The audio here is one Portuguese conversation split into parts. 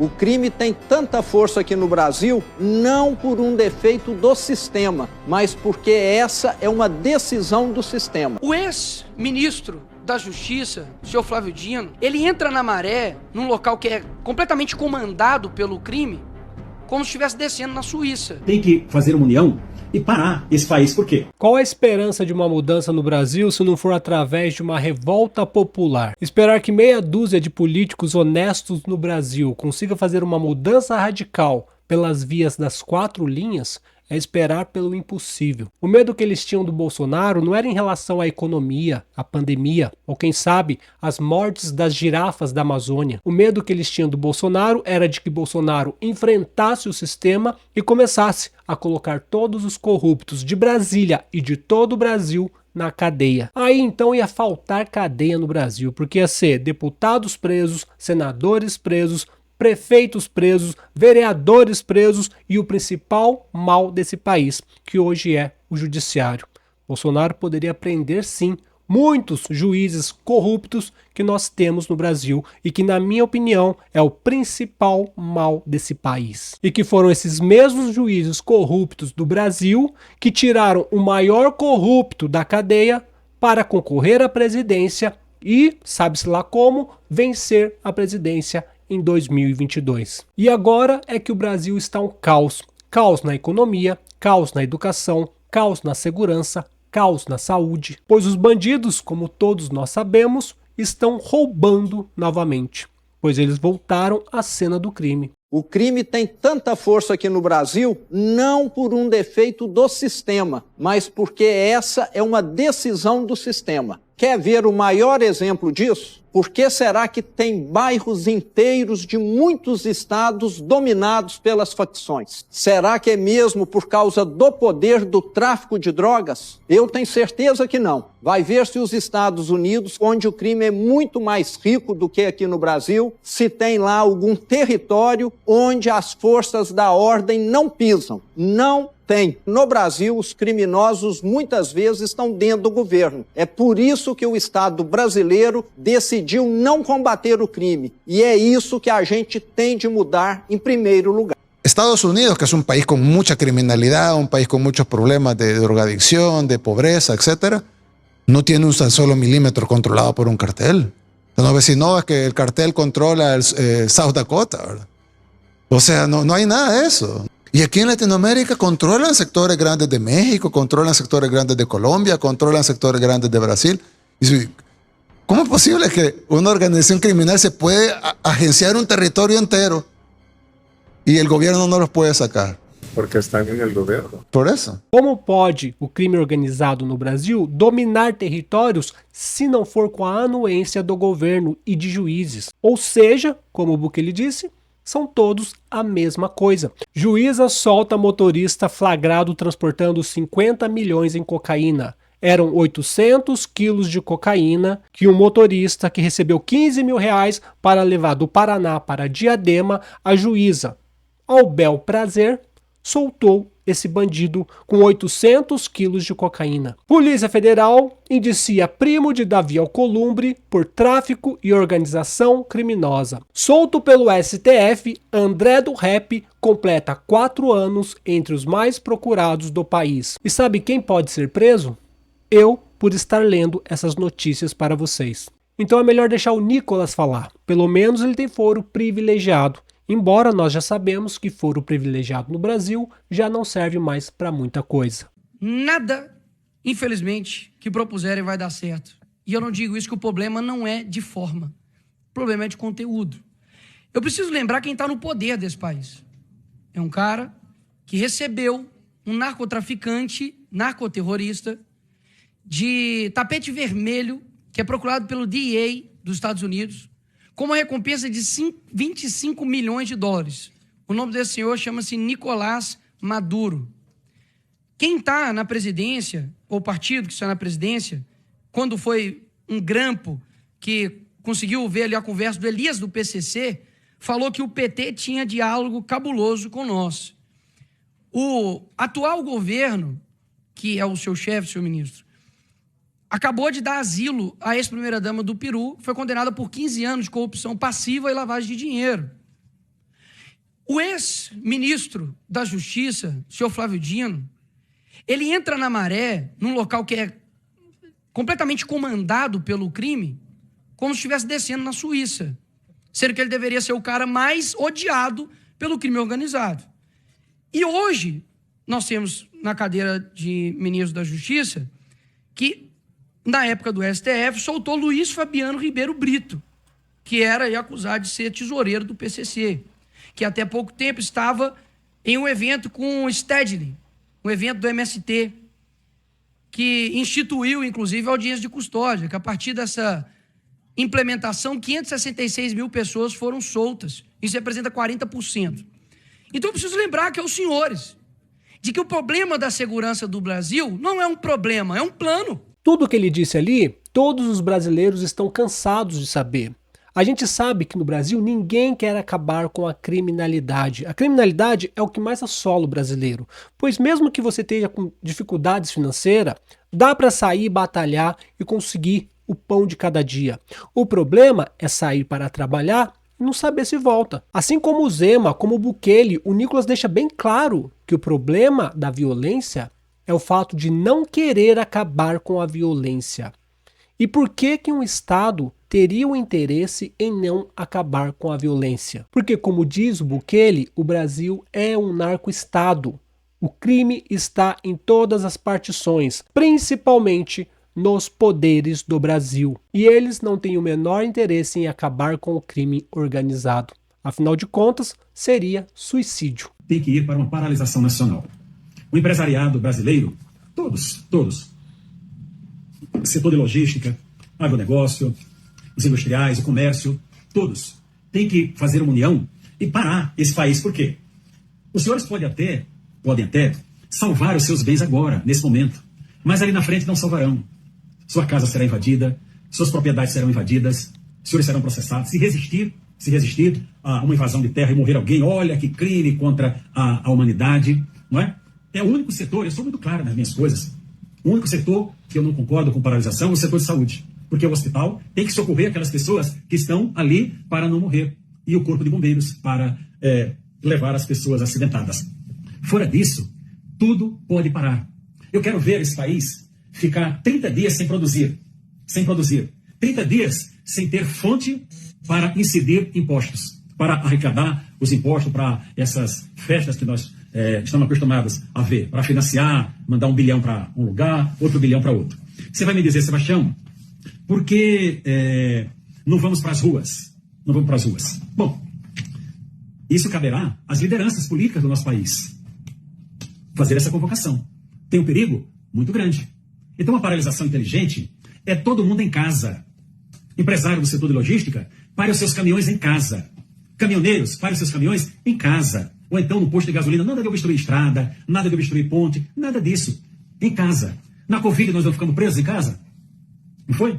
O crime tem tanta força aqui no Brasil, não por um defeito do sistema, mas porque essa é uma decisão do sistema. O ex-ministro da Justiça, o senhor Flávio Dino, ele entra na maré, num local que é completamente comandado pelo crime, como se estivesse descendo na Suíça. Tem que fazer uma união e parar esse país, por quê? Qual a esperança de uma mudança no Brasil se não for através de uma revolta popular? Esperar que meia dúzia de políticos honestos no Brasil consiga fazer uma mudança radical pelas vias das 4 linhas é esperar pelo impossível. O medo que eles tinham do Bolsonaro não era em relação à economia, à pandemia, ou quem sabe, às mortes das girafas da Amazônia. O medo que eles tinham do Bolsonaro era de que Bolsonaro enfrentasse o sistema e começasse a colocar todos os corruptos de Brasília e de todo o Brasil na cadeia. Aí então ia faltar cadeia no Brasil, porque ia ser deputados presos, senadores presos, prefeitos presos, vereadores presos e o principal mal desse país, que hoje é o judiciário. Bolsonaro poderia prender sim muitos juízes corruptos que nós temos no Brasil e que, na minha opinião, é o principal mal desse país. E que foram esses mesmos juízes corruptos do Brasil que tiraram o maior corrupto da cadeia para concorrer à presidência e, sabe-se lá como, vencer a presidência em 2022. E agora é que o Brasil está um caos. Caos na economia, caos na educação, caos na segurança, caos na saúde. Pois os bandidos, como todos nós sabemos, estão roubando novamente. Pois eles voltaram à cena do crime. O crime tem tanta força aqui no Brasil, não por um defeito do sistema, mas porque essa é uma decisão do sistema. Quer ver o maior exemplo disso? Por que será que tem bairros inteiros de muitos estados dominados pelas facções? Será que é mesmo por causa do poder do tráfico de drogas? Eu tenho certeza que não. Vai ver se os Estados Unidos, onde o crime é muito mais rico do que aqui no Brasil, se tem lá algum território onde as forças da ordem não pisam. Não tem. No Brasil, os criminosos muitas vezes estão dentro do governo. É por isso que o Estado brasileiro decidiu não combater o crime. E é isso que a gente tem de mudar em primeiro lugar. Estados Unidos, que es un país con mucha criminalidad, un país con muchos problemas de drogadicción, de pobreza, etcétera, no tiene un solo milímetro controlado por un cartel. No ves si no, es que el cartel controla el South Dakota, ¿verdad? O sea, no hay nada de eso. Y aquí en Latinoamérica controlan sectores grandes de México, controlan sectores grandes de Colombia, controlan sectores grandes de Brasil. ¿Cómo es posible que una organización criminal se puede agenciar un territorio entero y el gobierno no los puede sacar? Porque están en el gobierno. Por eso. Como pode o crime organizado no Brasil dominar territórios se não for com a anuência do governo e de juízes? Ou seja, como o Bukele disse, são todos a mesma coisa. Juíza solta motorista flagrado transportando 50 milhões em cocaína. Eram 800 quilos de cocaína que um motorista que recebeu 15 mil reais para levar do Paraná para Diadema, a juíza, ao bel prazer, soltou esse bandido com 800 quilos de cocaína. Polícia Federal indicia primo de Davi Alcolumbre por tráfico e organização criminosa. Solto pelo STF, André do Rap completa 4 anos entre os mais procurados do país. E sabe quem pode ser preso? Eu, por estar lendo essas notícias para vocês. Então é melhor deixar o Nicolas falar. Pelo menos ele tem foro privilegiado. Embora nós já sabemos que foro privilegiado no Brasil já não serve mais para muita coisa. Nada, infelizmente, que propuserem vai dar certo. E eu não digo isso que o problema não é de forma. O problema é de conteúdo. Eu preciso lembrar quem está no poder desse país. É um cara que recebeu um narcotraficante, narcoterrorista, de tapete vermelho, que é procurado pelo DEA dos Estados Unidos, com uma recompensa de 25 milhões de dólares. O nome desse senhor chama-se Nicolás Maduro. Quem está na presidência, ou o partido que está na presidência, quando foi um grampo que conseguiu ver ali a conversa do Elias do PCC, falou que o PT tinha diálogo cabuloso com nós. O atual governo, que é o seu chefe, seu ministro, acabou de dar asilo à ex-primeira-dama do Peru, foi condenada por 15 anos de corrupção passiva e lavagem de dinheiro. O ex-ministro da Justiça, o senhor Flávio Dino, ele entra na Maré, num local que é completamente comandado pelo crime, como se estivesse descendo na Suíça, sendo que ele deveria ser o cara mais odiado pelo crime organizado. E hoje, nós temos na cadeira de ministro da Justiça, que, na época do STF, soltou Luiz Fabiano Ribeiro Brito, que era aí acusado de ser tesoureiro do PCC, que até pouco tempo estava em um evento com o Stedley, um evento do MST, que instituiu, inclusive, a audiência de custódia, que a partir dessa implementação, 566 mil pessoas foram soltas. Isso representa 40%. Então, eu preciso lembrar que aos senhores, de que o problema da segurança do Brasil não é um problema, é um plano. Tudo o que ele disse ali, todos os brasileiros estão cansados de saber. A gente sabe que no Brasil ninguém quer acabar com a criminalidade. A criminalidade é o que mais assola o brasileiro, pois mesmo que você esteja com dificuldades financeiras, dá para sair, batalhar e conseguir o pão de cada dia. O problema é sair para trabalhar e não saber se volta. Assim como o Zema, como o Bukele, o Nicolas deixa bem claro que o problema da violência é o fato de não querer acabar com a violência. E por que um Estado teria o interesse em não acabar com a violência? Porque, como diz o Bukele, o Brasil é um narco-estado. O crime está em todas as partições, principalmente nos poderes do Brasil. E eles não têm o menor interesse em acabar com o crime organizado. Afinal de contas, seria suicídio. Tem que ir para uma paralisação nacional. O empresariado brasileiro, todos, o setor de logística, agronegócio, os industriais, o comércio, todos, têm que fazer uma união e parar esse país. Por quê? Os senhores podem até salvar os seus bens agora, nesse momento, mas ali na frente não salvarão. Sua casa será invadida, suas propriedades serão invadidas, os senhores serão processados. Se resistir a uma invasão de terra e morrer alguém, olha que crime contra a humanidade, não é? É o único setor, eu sou muito claro nas minhas coisas, o único setor que eu não concordo com paralisação é o setor de saúde. Porque o hospital tem que socorrer aquelas pessoas que estão ali para não morrer. E o corpo de bombeiros para levar as pessoas acidentadas. Fora disso, tudo pode parar. Eu quero ver esse país ficar 30 dias sem produzir. 30 dias sem ter fonte para incidir impostos. Para arrecadar os impostos para essas festas que nós estamos acostumados a ver. Para financiar, mandar 1 bilhão para um lugar, outro bilhão para outro. Você vai me dizer, Sebastião, por que não vamos para as ruas? Bom, isso caberá às lideranças políticas do nosso país fazer essa convocação. Tem um perigo muito grande. Então, uma paralisação inteligente é todo mundo em casa. Empresário do setor de logística, pare os seus caminhões em casa. Caminhoneiros, pare os seus caminhões em casa. Ou então no posto de gasolina, nada de obstruir estrada, nada de obstruir ponte, nada disso. Em casa. Na Covid nós não ficamos presos em casa? Não foi?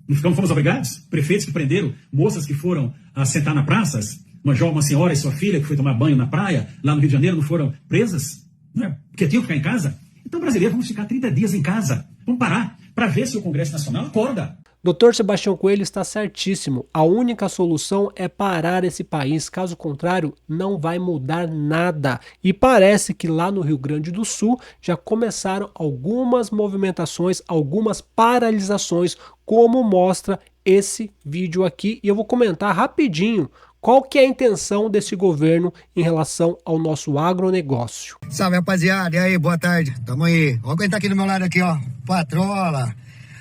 Não fomos obrigados? Prefeitos que prenderam moças que foram sentar na praças, uma senhora e sua filha que foi tomar banho na praia, lá no Rio de Janeiro, não foram presas? Não é? Porque tinham que ficar em casa? Então, brasileiros, vamos ficar 30 dias em casa. Vamos parar para ver se o Congresso Nacional acorda. Dr. Sebastião Coelho está certíssimo. A única solução é parar esse país. Caso contrário, não vai mudar nada. E parece que lá no Rio Grande do Sul já começaram algumas movimentações, algumas paralisações, como mostra esse vídeo aqui. E eu vou comentar rapidinho qual que é a intenção desse governo em relação ao nosso agronegócio. Salve, rapaziada. E aí, boa tarde. Tamo aí. Olha quem tá aqui do meu lado aqui, ó. Patrola.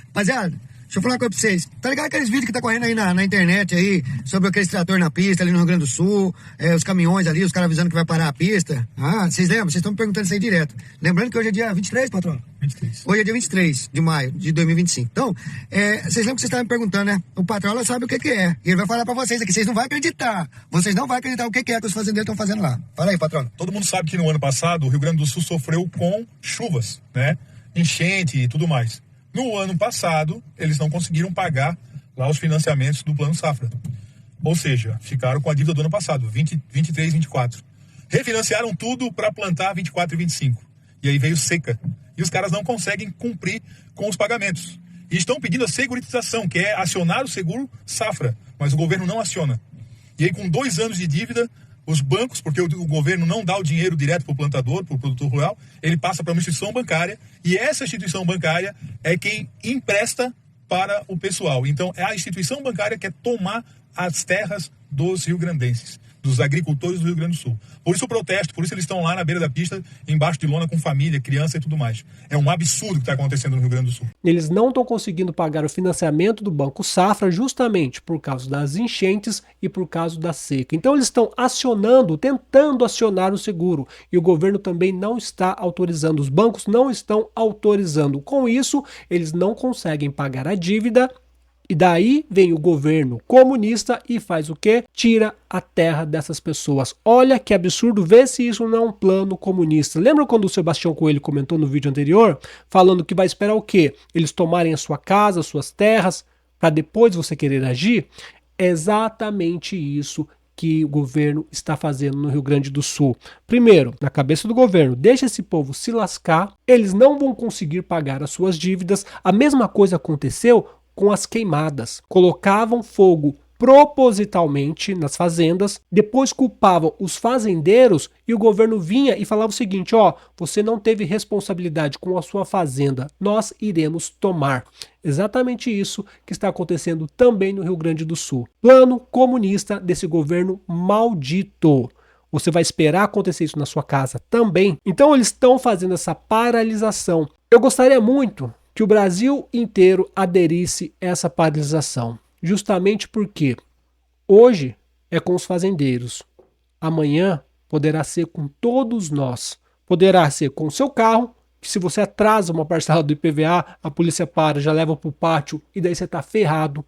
Rapaziada, deixa eu falar uma coisa pra vocês. Tá ligado aqueles vídeos que tá correndo aí na internet aí, sobre aqueles trator na pista ali no Rio Grande do Sul, os caminhões ali, os caras avisando que vai parar a pista? Ah, vocês lembram? Vocês estão me perguntando isso aí direto. Lembrando que hoje é dia 23, patrão? 23. Hoje é dia 23 de maio de 2025. Então, vocês lembram que vocês estavam me perguntando, né? O patrão sabe o que é. E ele vai falar pra vocês aqui. Vocês não vão acreditar. Vocês não vão acreditar o que é que os fazendeiros estão fazendo lá. Fala aí, patrão. Todo mundo sabe que no ano passado o Rio Grande do Sul sofreu com chuvas, né? Enchente e tudo mais. No ano passado, eles não conseguiram pagar lá os financiamentos do Plano Safra. Ou seja, ficaram com a dívida do ano passado, 23, 24. Refinanciaram tudo para plantar 24 e 25. E aí veio seca. E os caras não conseguem cumprir com os pagamentos. E estão pedindo a seguritização, que é acionar o seguro Safra. Mas o governo não aciona. E aí, com 2 anos de dívida, Os bancos, porque o governo não dá o dinheiro direto para o plantador, para o produtor rural, ele passa para uma instituição bancária, e essa instituição bancária é quem empresta para o pessoal. Então, é a instituição bancária que quer tomar as terras dos rio-grandenses, dos agricultores do Rio Grande do Sul. Por isso o protesto, por isso eles estão lá na beira da pista, embaixo de lona com família, criança e tudo mais. É um absurdo o que está acontecendo no Rio Grande do Sul. Eles não estão conseguindo pagar o financiamento do Banco Safra justamente por causa das enchentes e por causa da seca. Então eles estão tentando acionar o seguro. E o governo também não está autorizando, os bancos não estão autorizando. Com isso, eles não conseguem pagar a dívida. E daí vem o governo comunista e faz o quê? Tira a terra dessas pessoas. Olha que absurdo, vê se isso não é um plano comunista. Lembra quando o Sebastião Coelho comentou no vídeo anterior, falando que vai esperar o quê? Eles tomarem a sua casa, as suas terras, para depois você querer agir? É exatamente isso que o governo está fazendo no Rio Grande do Sul. Primeiro, na cabeça do governo, deixa esse povo se lascar, eles não vão conseguir pagar as suas dívidas. A mesma coisa aconteceu com as queimadas. Colocavam fogo propositalmente nas fazendas, depois culpavam os fazendeiros e o governo vinha e falava o seguinte, ó, você não teve responsabilidade com a sua fazenda, nós iremos tomar. Exatamente isso que está acontecendo também no Rio Grande do Sul. Plano comunista desse governo maldito. Você vai esperar acontecer isso na sua casa também? Então eles estão fazendo essa paralisação. Eu gostaria muito que o Brasil inteiro aderisse a essa paralisação. Justamente porque hoje é com os fazendeiros. Amanhã poderá ser com todos nós. Poderá ser com o seu carro, que se você atrasa uma parcela do IPVA, a polícia para, já leva para o pátio e daí você está ferrado.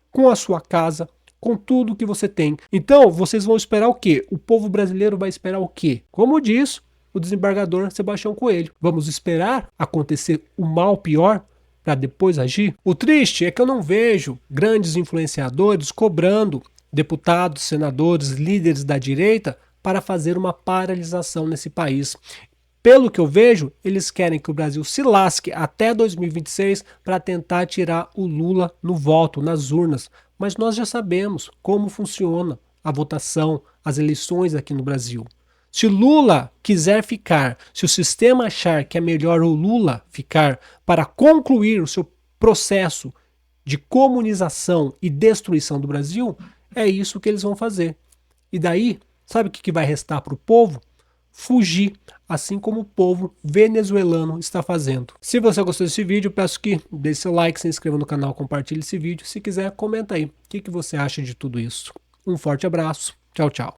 Com a sua casa, com tudo que você tem. Então, vocês vão esperar o quê? O povo brasileiro vai esperar o quê? Como diz o desembargador Sebastião Coelho. Vamos esperar acontecer o mal pior para depois agir? O triste é que eu não vejo grandes influenciadores cobrando deputados, senadores, líderes da direita para fazer uma paralisação nesse país. Pelo que eu vejo, eles querem que o Brasil se lasque até 2026 para tentar tirar o Lula no voto, nas urnas. Mas nós já sabemos como funciona a votação, as eleições aqui no Brasil. Se Lula quiser ficar, se o sistema achar que é melhor o Lula ficar para concluir o seu processo de comunização e destruição do Brasil, é isso que eles vão fazer. E daí, sabe o que vai restar para o povo? Fugir, assim como o povo venezuelano está fazendo. Se você gostou desse vídeo, peço que deixe seu like, se inscreva no canal, compartilhe esse vídeo. Se quiser, comenta aí. O que você acha de tudo isso? Um forte abraço. Tchau, tchau.